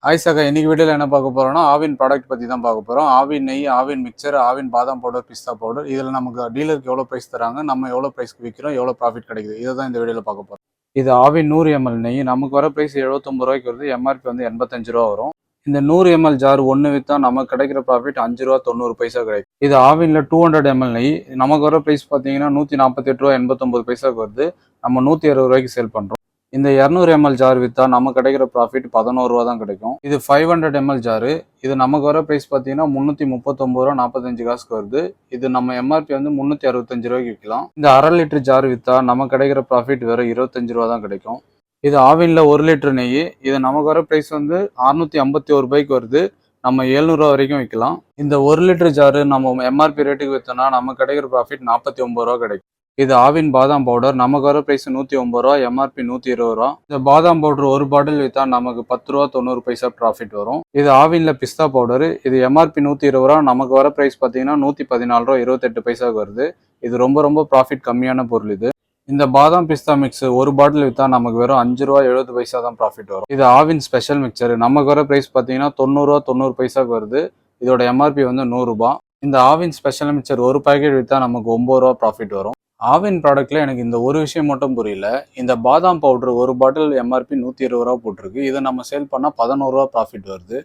ஆயிஷாக்கா இன்னைக்கு வீடியோவில் என்ன பார்க்க போறோம்னா ஆவின் ப்ராடக்ட் பற்றி தான் பார்க்க போகிறோம். ஆவின் நெய், ஆவின் மிக்சர், ஆவின் பாதாம் பவுடர், பிஸ்தா பவுடர். இதில் நமக்கு டீலருக்கு எவ்வளோ ப்ரைஸ் தராங்க, நம்ம எவ்வளோ ப்ரைஸ்க்கு விற்கிறோம், எவ்வளோ ப்ராஃபிட் கிடைக்குது, இதை தான் இந்த வீடியோவில் பார்க்க போகிறோம். இது ஆவின் 100 ml நெய். நமக்கு வர ப்ரைஸ் 79 ரூபாய்க்கு வருது. எம்ஆர்பி வந்து 85 ரூபா வரும். இந்த 100 ml ஜார் ஒன்று விற்றா நமக்கு கிடைக்கிற ப்ராஃபிட் 5 ரூபா 90 பைசா கிடைக்கும். இது ஆவினில் 200 ml நெய். நமக்கு வர ப்ரைஸ் பார்த்தீங்கன்னா 148 ரூபா 89 பைசாவுக்கு வருது. நம்ம 160 ரூபாய்க்கு சேல் பண்ணுறோம். இந்த 200 ml ஜார் விற்றா நம்ம கிடைக்கிற ப்ராஃபிட் 11 ரூபா தான் கிடைக்கும். இது 500 ml ஜாரு. இது நமக்கு வர ப்ரைஸ் பார்த்தீங்கன்னா 339 ரூபா 45 காசுக்கு வருது. இது நம்ம எம்ஆர்பி வந்து 365 ரூபாய்க்கு விற்கலாம். இந்த 1/2 லிட்டர் ஜார் விற்றா நம்ம கிடைக்கிற ப்ராஃபிட் வெறும் 25 ரூபா தான் கிடைக்கும். இது ஆவினில் 1 லிட்டர் நெய். இது நமக்கு வர ப்ரைஸ் வந்து 651 ரூபாய்க்கு வருது. நம்ம 700 ரூபா வரைக்கும் விற்கலாம். இந்த 1 லிட்டர் ஜாரு நம்ம எம்ஆர்பி ரேட்டுக்கு விற்றோம்னா நம்ம கிடைக்கிற ப்ராஃபிட் 49 ரூபா கிடைக்கும். இது ஆவின் பாதாம் பவுடர். நமக்கு வர ப்ரைஸ் 109 ரூபா, எம்ஆர்பி 120 ரூபா. இந்த பாதாம் பவுடர் ஒரு பாட்டில் விற்றா நமக்கு 10 ரூபா 90 பைசா ப்ராஃபிட் வரும். இது ஆவின்ல பிஸ்தா பவுடர். இது எம்ஆர்பி 120 ரூபா. நமக்கு வர ப்ரைஸ் பார்த்தீங்கன்னா 114 ரூபா 28 பைசாவுக்கு வருது. இது ரொம்ப ப்ராஃபிட் கம்மியான பொருள் இது. இந்த பாதாம் பிஸ்தா மிக்ஸ் ஒரு பாட்டில் விற்றா நமக்கு வெறும் 5 ரூபா 70 பைசா தான் ப்ராஃபிட் வரும். இது ஆவின் ஸ்பெஷல் மிக்சர். நமக்கு வர ப்ரைஸ் பார்த்தீங்கன்னா 90 ரூபா 90 பைசாவுக்கு வருது. இதோட எம்ஆர்பி வந்து 100 ரூபா. இந்த ஆவின் ஸ்பெஷல் மிக்சர் ஒரு பாக்கெட் விற்றா நமக்கு 9 ரூபா ப்ராஃபிட் வரும். ஆவின் ப்ராடக்ட்ல எனக்கு இந்த ஒரு விஷயம் மட்டும் புரியல. இந்த பாதாம் பவுடர் ஒரு பாட்டில் எம்ஆர்பி 120 ரூபா போட்டிருக்கு. இதை நம்ம சேல் பண்ணால் 11 ரூபா ப்ராஃபிட் வருது.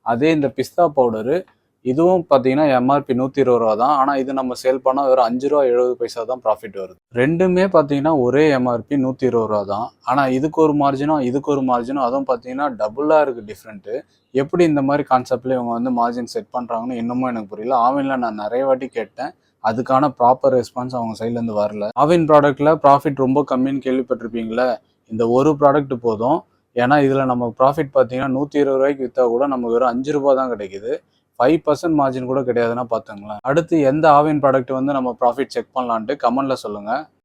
அதே இந்த பிஸ்தா பவுடரு இதுவும் பார்த்தீங்கன்னா எம்ஆர்பி 120 ரூபா தான். ஆனால் இது நம்ம சேல் பண்ணால் வெறும் 5 ரூபா 70 பைசா தான் ப்ராஃபிட் வருது. ரெண்டுமே பார்த்தீங்கன்னா ஒரே எம்ஆர்பி 120 ரூபா தான். ஆனால் இதுக்கு ஒரு மார்ஜினும் இதுக்கு ஒரு மார்ஜினும் அதுவும் பார்த்தீங்கன்னா டபுளாக இருக்குது டிஃப்ரெண்ட்டு. எப்படி இந்த மாதிரி கான்செப்ட்ல இவங்க வந்து மார்ஜின் செட் பண்ணுறாங்கன்னு இன்னமும் எனக்கு புரியல. ஆவினில் நான் நிறைய வாட்டி கேட்டேன். அதுக்கான ப்ராப்பர் ரெஸ்பான்ஸ் அவங்க சைட்லேருந்து வரல. ஆவின் ப்ராடக்ட்ல ப்ராஃபிட் ரொம்ப கம்மின்னு கேள்விப்பட்டிருப்பீங்களே. இந்த ஒரு ப்ராடக்ட் போதும். ஏன்னா இதில் நம்ம ப்ராஃபிட் பார்த்தீங்கன்னா 120 ரூபாய்க்கு விற்றா கூட நம்ம வெறும் 5 ரூபா தான் கிடைக்குது. 5% மார்ஜின் கூட கிடையாதுன்னா பார்த்துங்களேன். அடுத்து எந்த ஆவின் ப்ராடக்ட் வந்து நம்ம ப்ராஃபிட் செக் பண்ணலான்ட்டு கமெண்ட்ல சொல்லுங்கள்.